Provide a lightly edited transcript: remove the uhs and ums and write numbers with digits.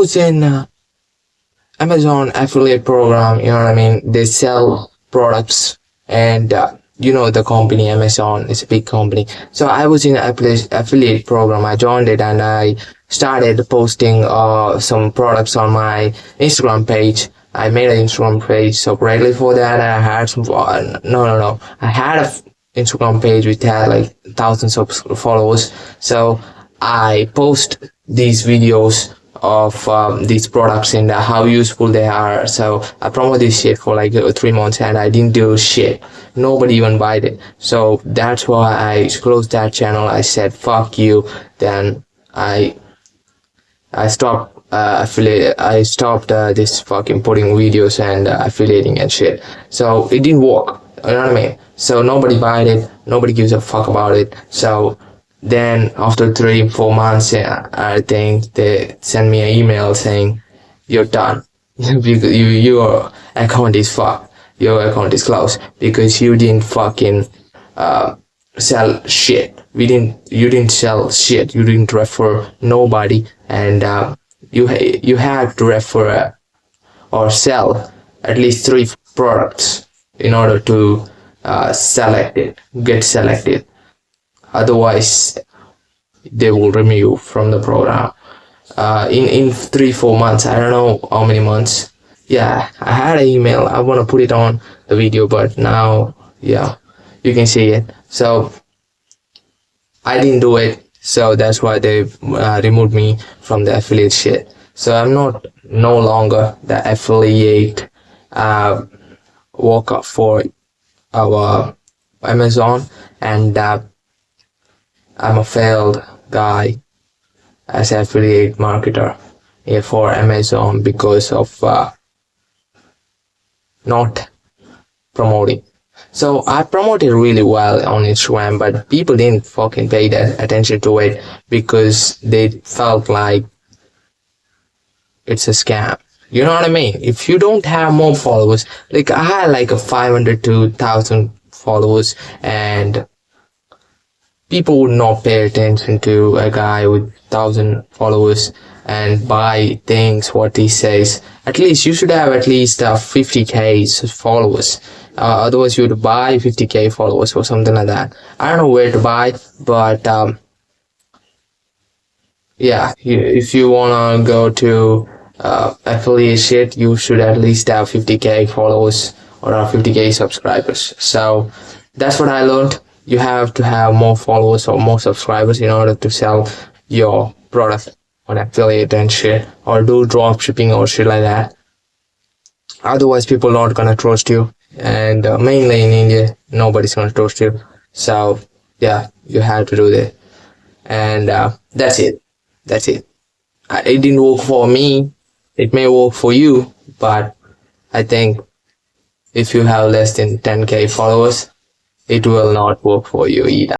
was in Amazon affiliate program, you know what I mean? They sell products, and you know the company Amazon is a big company. So I was in affiliate program. I joined it and I started posting some products on my Instagram page. I made an Instagram page separately for that. I had some no. I had a Instagram page which had like thousands of followers. So I post these videos of these products and how useful they are. So I promote this shit for like 3 months and I didn't do shit. Nobody even bought it. So that's why I closed that channel. I said fuck you. Then I stopped affiliate. I stopped this fucking putting videos and affiliating and shit. So it didn't work. You know what I mean? So nobody bought it. Nobody gives a fuck about it. So then after 3-4 months, I think they sent me an email saying you're done. Your account is fucked. Your account is closed because you didn't fucking sell shit. You didn't sell shit. You didn't refer nobody, and you had to refer or sell at least 3 products in order to get selected. Otherwise they will remove you from the program. In 3-4 months, I don't know how many months. Yeah, I had an email. I want to put it on the video, but now yeah, you can see it. So I didn't do it, so that's why they removed me from the affiliate shit. So I'm no longer the affiliate worker for our Amazon, and I'm a failed guy as affiliate marketer for Amazon because of not promoting. So I promoted really well on Instagram, but people didn't fucking pay that attention to it because they felt like it's a scam. You know what I mean? If you don't have more followers, like I had like a 500 to 1,000 followers, and people would not pay attention to a guy with 1,000 followers and buy things what he says. At least you should have at least 50k followers. Otherwise you would buy 50k followers or something like that. I don't know where to buy, but yeah, if you wanna go to affiliate shit, you should at least have 50k followers or 50k subscribers. So that's what I learned. You have to have more followers or more subscribers in order to sell your product on affiliate and shit, or do drop shipping or shit like that. Otherwise people not gonna trust you, and mainly in India nobody's gonna trust you. So yeah, you have to do that, and that's it. It didn't work for me. It may work for you, but I think if you have less than 10k followers, it will not work for you either.